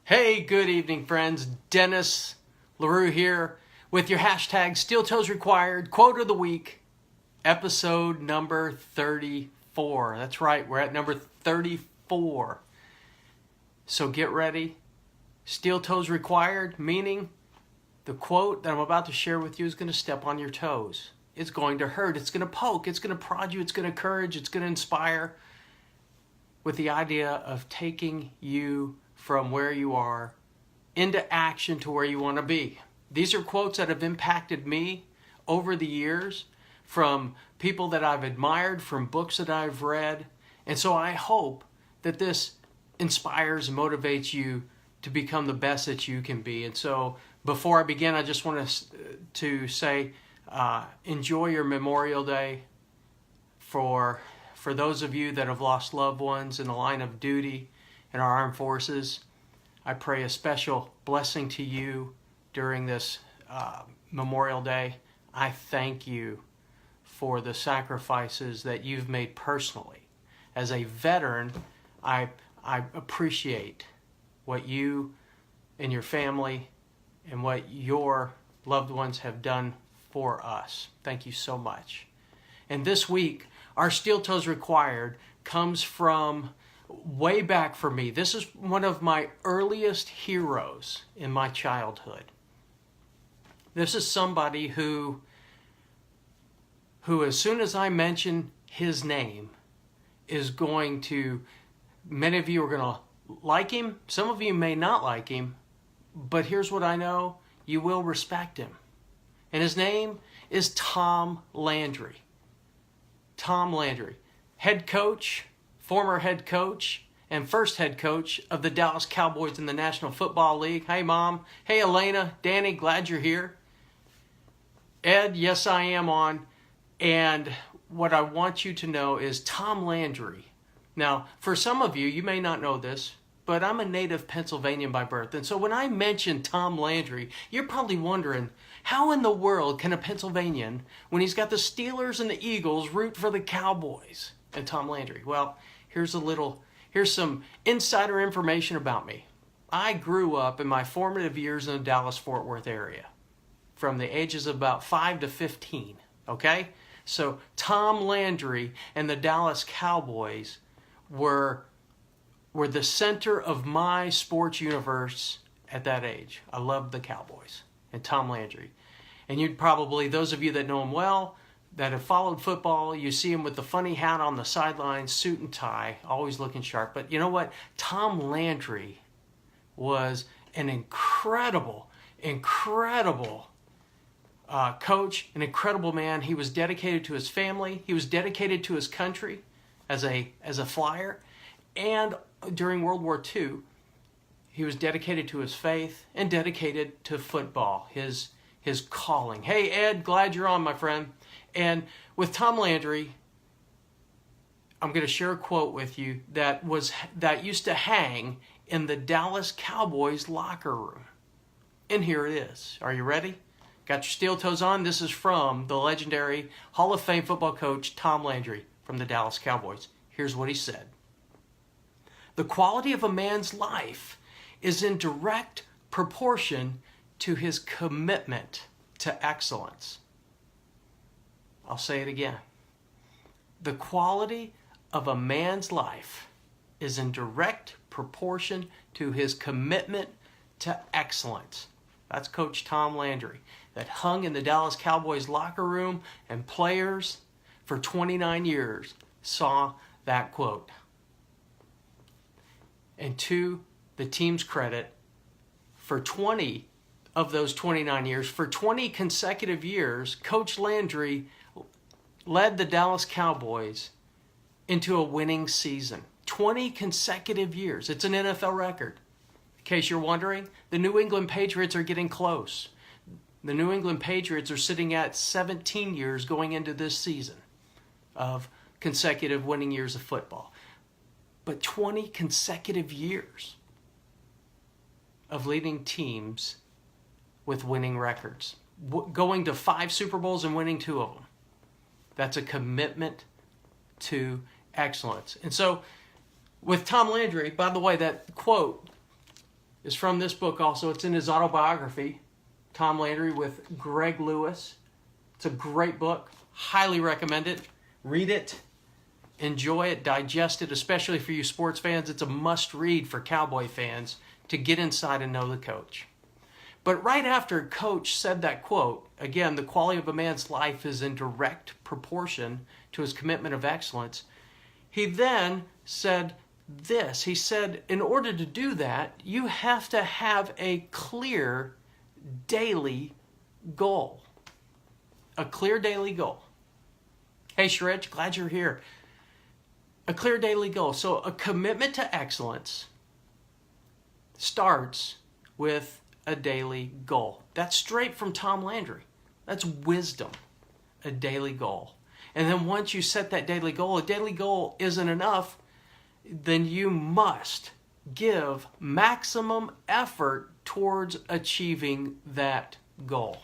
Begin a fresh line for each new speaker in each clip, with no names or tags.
Hey, good evening, friends. Dennis LaRue here with your hashtag steeltoesrequired quote of the week, episode number 34. That's right, we're at number 34. So get ready. Steel toes required, meaning the quote that I'm about to share with you is going to step on your toes. It's going to hurt. It's going to poke. It's going to prod you. It's going to encourage. It's going to inspire with the idea of taking you from where you are into action to where you want to be. These are quotes that have impacted me over the years from people that I've admired, from books that I've read. And so I hope that this inspires and motivates you to become the best that you can be. And so before I begin, I just want to say, enjoy your Memorial Day. For those of you that have lost loved ones in the line of duty in our armed forces, I pray a special blessing to you during this Memorial Day. I thank you for the sacrifices that you've made personally. As a veteran, I appreciate what you and your family and what your loved ones have done for us. Thank you so much. And this week, our Steel Toes Required comes from way back for me. This is one of my earliest heroes in my childhood. This is somebody who as soon as I mention his name is going to, many of you are going to like him. Some of you may not like him, but here's what I know. You will respect him. And his name is Tom Landry. Tom Landry, head coach, former head coach, and first head coach of the Dallas Cowboys in the National Football League. Hey, Mom. Hey, Elena. Danny, glad you're here. Ed, yes, I am on. And what I want you to know is Tom Landry. Now, for some of you, you may not know this, but I'm a native Pennsylvanian by birth. And so when I mention Tom Landry, you're probably wondering, how in the world can a Pennsylvanian, when he's got the Steelers and the Eagles, root for the Cowboys and Tom Landry? Well, here's some insider information about me. I grew up in my formative years in the Dallas-Fort Worth area from the ages of about 5 to 15, okay? So Tom Landry and the Dallas Cowboys were the center of my sports universe at that age. I loved the Cowboys and Tom Landry. And you'd probably, those of you that know him well, that have followed football, you see him with the funny hat on the sidelines, suit and tie, always looking sharp. But you know what? Tom Landry was an incredible coach, an incredible man. He was dedicated to his family. He was dedicated to his country as a flyer. And during World War II, he was dedicated to his faith and dedicated to football, his calling. Hey, Ed, glad you're on, my friend. And with Tom Landry, I'm going to share a quote with you that used to hang in the Dallas Cowboys locker room. And here it is. Are you ready? Got your steel toes on? This is from the legendary Hall of Fame football coach Tom Landry from the Dallas Cowboys. Here's what he said. The quality of a man's life is in direct proportion to his commitment to excellence. I'll say it again. The quality of a man's life is in direct proportion to his commitment to excellence. That's Coach Tom Landry that hung in the Dallas Cowboys locker room, and players for 29 years saw that quote. And to the team's credit, for 20 of those 29 years, for 20 consecutive years, Coach Landry led the Dallas Cowboys into a winning season. 20 consecutive years. It's an NFL record. In case you're wondering, the New England Patriots are getting close. The New England Patriots are sitting at 17 years going into this season of consecutive winning years of football. But 20 consecutive years of leading teams with winning records. Going to 5 Super Bowls and winning 2 of them. That's a commitment to excellence. And so with Tom Landry, by the way, that quote is from this book also. It's in his autobiography, Tom Landry with Greg Lewis. It's a great book. Highly recommend it. Read it. Enjoy it. Digest it, especially for you sports fans. It's a must-read for Cowboy fans to get inside and know the coach. But right after Coach said that quote, again, the quality of a man's life is in direct proportion to his commitment of excellence. He then said this. He said, in order to do that, you have to have a clear daily goal. A clear daily goal. Hey, Shrich, glad you're here. A clear daily goal. So a commitment to excellence starts with a daily goal. That's straight from Tom Landry. That's wisdom, a daily goal. And then once you set that daily goal, a daily goal isn't enough, then you must give maximum effort towards achieving that goal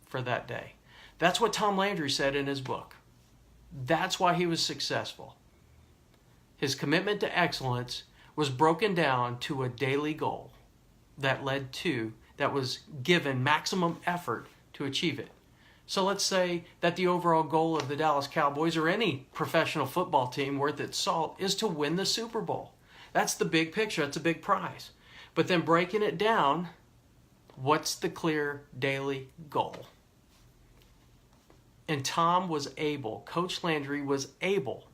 for that day. That's what Tom Landry said in his book. That's why he was successful. His commitment to excellence was broken down to a daily goal that was given maximum effort to achieve it. So let's say that the overall goal of the Dallas Cowboys or any professional football team worth its salt is to win the Super Bowl. That's the big picture. That's a big prize. But then breaking it down, what's the clear daily goal? And Coach Landry was able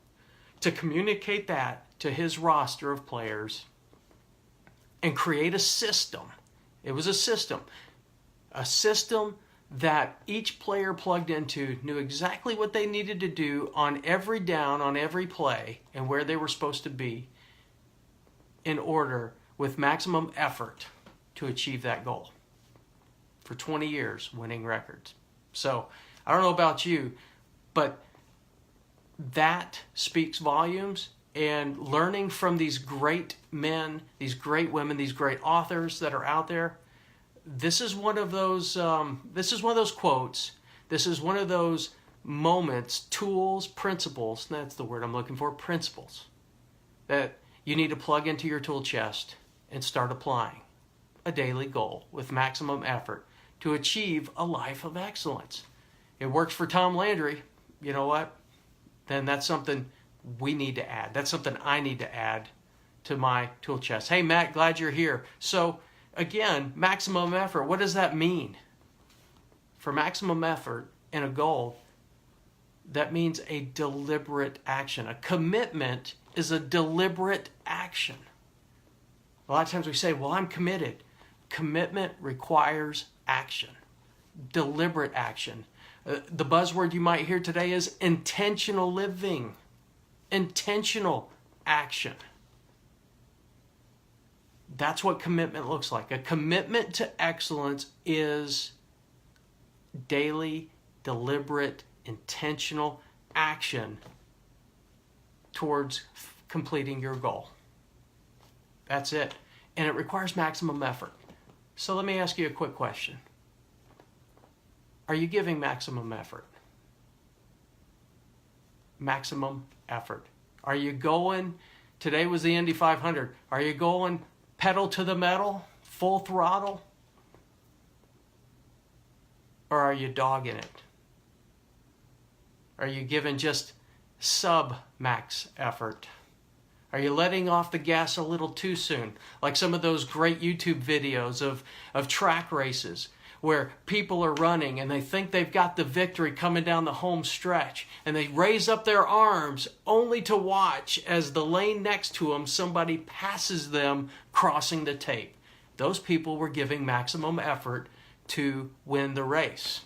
to communicate that to his roster of players and create a system. It was a system that each player plugged into, knew exactly what they needed to do on every down, on every play, and where they were supposed to be in order with maximum effort to achieve that goal. For 20 years, winning records. So, I don't know about you, but that speaks volumes. And learning from these great men, these great women, these great authors that are out there, this is one of those quotes. This is one of those moments, tools, principles. That's the word I'm looking for. Principles that you need to plug into your tool chest and start applying a daily goal with maximum effort to achieve a life of excellence. It works for Tom Landry. You know what? Then that's something we need to add. That's something I need to add to my tool chest. Hey, Matt, glad you're here. So, again, maximum effort. What does that mean? For maximum effort in a goal, that means a deliberate action. A commitment is a deliberate action. A lot of times we say, well, I'm committed. Commitment requires action, deliberate action. The buzzword you might hear today is intentional living. Intentional action. That's what commitment looks like. A commitment to excellence is daily, deliberate, intentional action towards completing your goal. That's it. And it requires maximum effort. So let me ask you a quick question. Are you giving maximum effort? Maximum effort. Are you going, today was the Indy 500, are you going pedal to the metal, full throttle? Or are you dogging it? Are you giving just sub-max effort? Are you letting off the gas a little too soon? Like some of those great YouTube videos of track races where people are running and they think they've got the victory coming down the home stretch and they raise up their arms only to watch as the lane next to them, somebody passes them crossing the tape. Those people were giving maximum effort to win the race.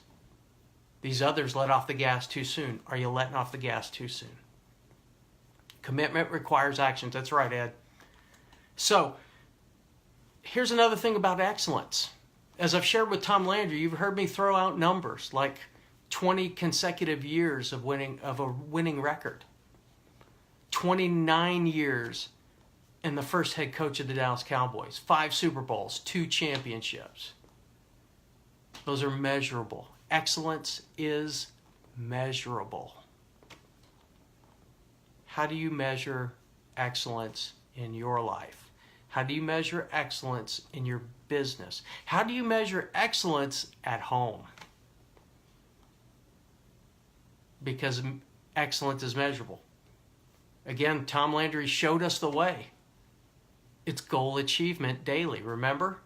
These others let off the gas too soon. Are you letting off the gas too soon? Commitment requires actions. That's right, Ed. So, here's another thing about excellence. As I've shared with Tom Landry, you've heard me throw out numbers like 20 consecutive years of a winning record. 29 years and the first head coach of the Dallas Cowboys. 5 Super Bowls, 2 championships. Those are measurable. Excellence is measurable. How do you measure excellence in your life? How do you measure excellence in your business? How do you measure excellence at home? Because excellence is measurable. Again, Tom Landry showed us the way. It's goal achievement daily, remember?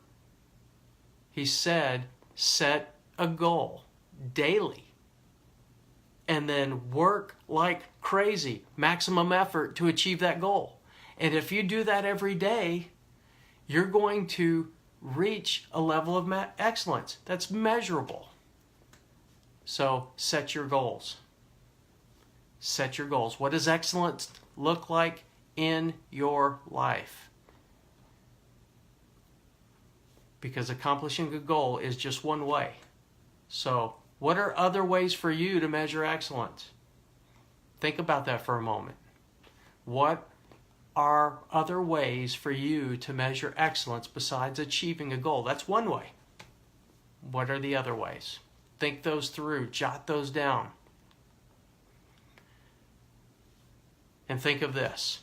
He said, set a goal daily. And then work like crazy, maximum effort to achieve that goal. And if you do that every day, you're going to reach a level of excellence that's measurable. So set your goals. Set your goals. What does excellence look like in your life? Because accomplishing a goal is just one way. So, what are other ways for you to measure excellence? Think about that for a moment. What are other ways for you to measure excellence besides achieving a goal? That's one way. What are the other ways? Think those through. Jot those down. And think of this.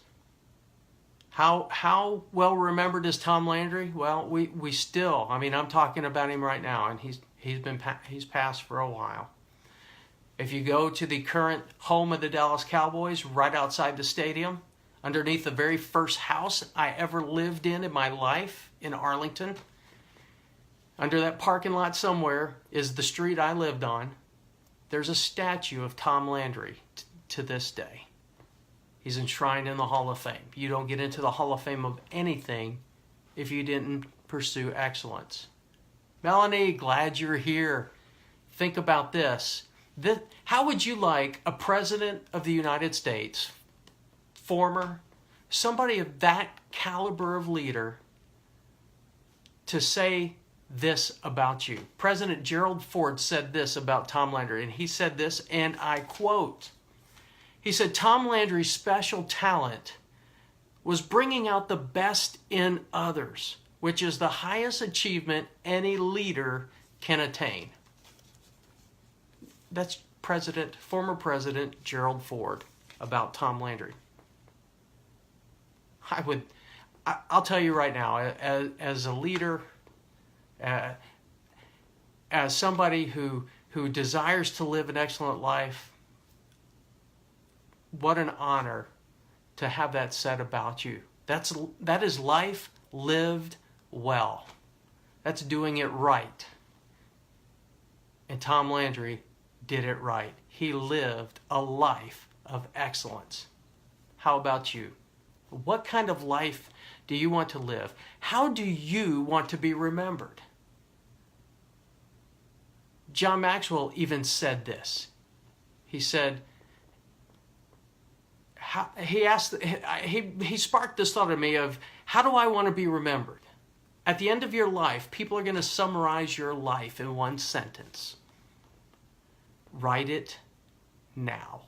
How well remembered is Tom Landry? Well, we still, I'm talking about him right now, and he's passed for a while. If you go to the current home of the Dallas Cowboys, right outside the stadium, underneath the very first house I ever lived in my life in Arlington, under that parking lot somewhere is the street I lived on. There's a statue of Tom Landry to this day. He's enshrined in the Hall of Fame. You don't get into the Hall of Fame of anything if you didn't pursue excellence. Melanie, glad you're here. Think about this. How would you like a president of the United States, somebody of that caliber of leader, to say this about you? President Gerald Ford said this about Tom Landry, and he said this, and I quote, he said, Tom Landry's special talent was bringing out the best in others, which is the highest achievement any leader can attain. That's former President Gerald Ford about Tom Landry. I'll tell you right now, as a leader, as somebody who desires to live an excellent life, what an honor to have that said about you. That is life lived well. That's doing it right. And Tom Landry did it right. He lived a life of excellence. How about you? What kind of life do you want to live? How do you want to be remembered? John Maxwell even said this. He said, he sparked this thought in me of, how do I want to be remembered? At the end of your life, people are going to summarize your life in one sentence. Write it now.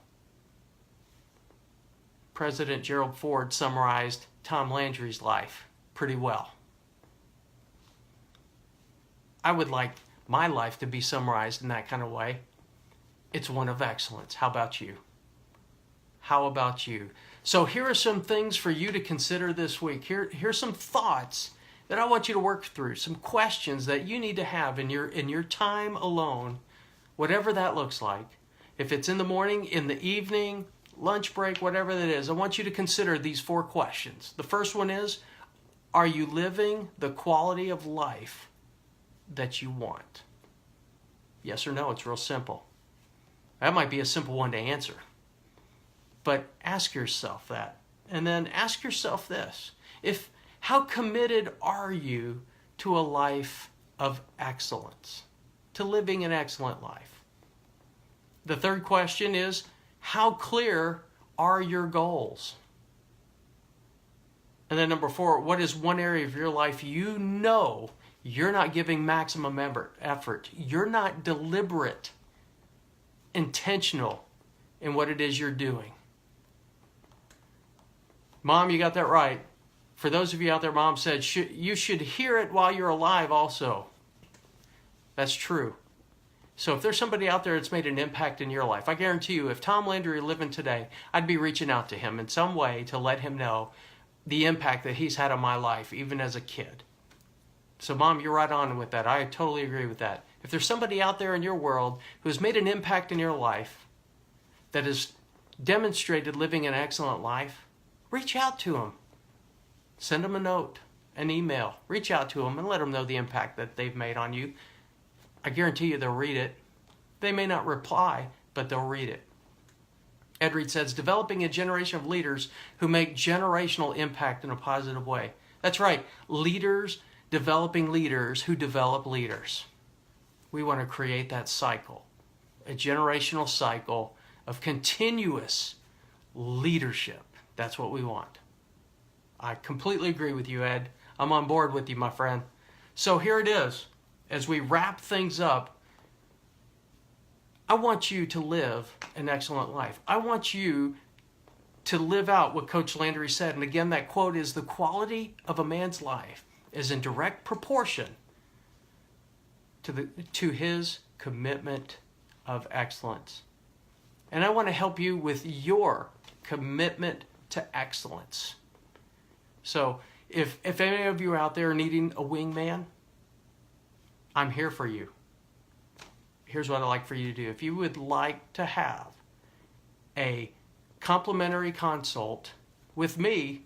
President Gerald Ford summarized Tom Landry's life pretty well. I would like my life to be summarized in that kind of way. It's one of excellence. How about you? How about you? So here are some things for you to consider this week. Here's some thoughts that I want you to work through, some questions that you need to have in your time alone, whatever that looks like. If it's in the morning, in the evening, lunch break, whatever that is, I want you to consider these 4 questions. The first one is, are you living the quality of life that you want? Yes or no? It's real simple. That might be a simple one to answer. But ask yourself that. And then ask yourself this. How committed are you to a life of excellence? To living an excellent life? The third question is, how clear are your goals? And then number 4, what is one area of your life you know you're not giving maximum effort? You're not deliberate, intentional in what it is you're doing. Mom, you got that right. For those of you out there, Mom said, you should hear it while you're alive also. That's true. So if there's somebody out there that's made an impact in your life, I guarantee you, if Tom Landry were living today, I'd be reaching out to him in some way to let him know the impact that he's had on my life, even as a kid. So, Mom, you're right on with that. I totally agree with that. If there's somebody out there in your world who has made an impact in your life, that has demonstrated living an excellent life, reach out to them. Send them a note, an email. Reach out to them and let them know the impact that they've made on you. I guarantee you they'll read it. They may not reply, but they'll read it. Ed Reed says, developing a generation of leaders who make generational impact in a positive way. That's right. Leaders developing leaders who develop leaders. We want to create that cycle, a generational cycle of continuous leadership. That's what we want. I completely agree with you, Ed. I'm on board with you, my friend. So here it is. As we wrap things up, I want you to live an excellent life. I want you to live out what Coach Landry said. And again, that quote is, the quality of a man's life is in direct proportion to his commitment of excellence. And I want to help you with your commitment to excellence. So if any of you are out there needing a wingman, I'm here for you. Here's what I'd like for you to do. If you would like to have a complimentary consult with me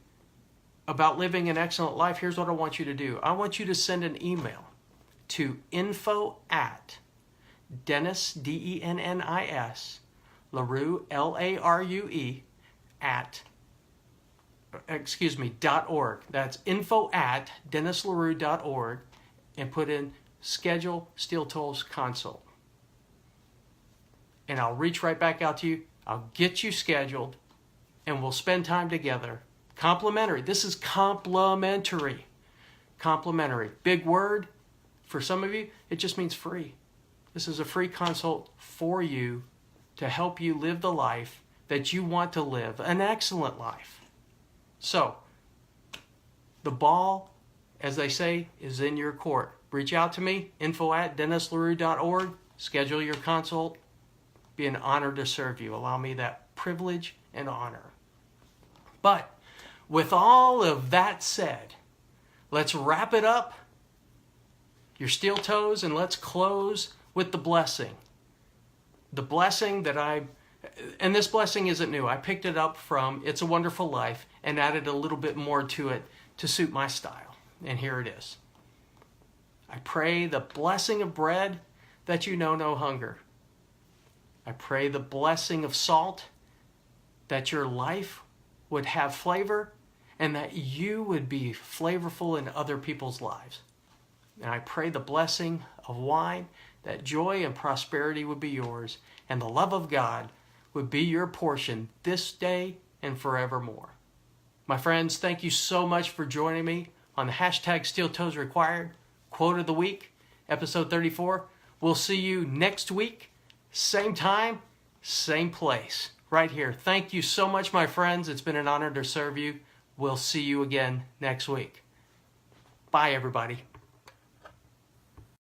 about living an excellent life, here's what I want you to do. I want you to send an email to info@Dennis, DENNIS, LaRue, LARUE, .org. That's info@DennisLaRue.org, and put in schedule Steel Toes consult. And I'll reach right back out to you. I'll get you scheduled, and we'll spend time together. Complimentary. This is complimentary. Complimentary. Big word. For some of you, it just means free. This is a free consult for you to help you live the life that you want to live, an excellent life. So, the ball, as they say, is in your court. Reach out to me, info@DennisLaRue.org. Schedule your consult. Be an honor to serve you. Allow me that privilege and honor. But with all of that said, let's wrap it up. Your steel toes, and let's close with the blessing. The blessing that and this blessing isn't new. I picked it up from It's a Wonderful Life and added a little bit more to it to suit my style. And here it is. I pray the blessing of bread that you know no hunger. I pray the blessing of salt, that your life would have flavor and that you would be flavorful in other people's lives. And I pray the blessing of wine, that joy and prosperity would be yours, and the love of God would be your portion this day and forevermore. My friends, thank you so much for joining me on the hashtag Steel Toes Required Quote of the Week, episode 34. We'll see you next week, same time, same place, right here. Thank you so much, my friends. It's been an honor to serve you. We'll see you again next week. Bye, everybody.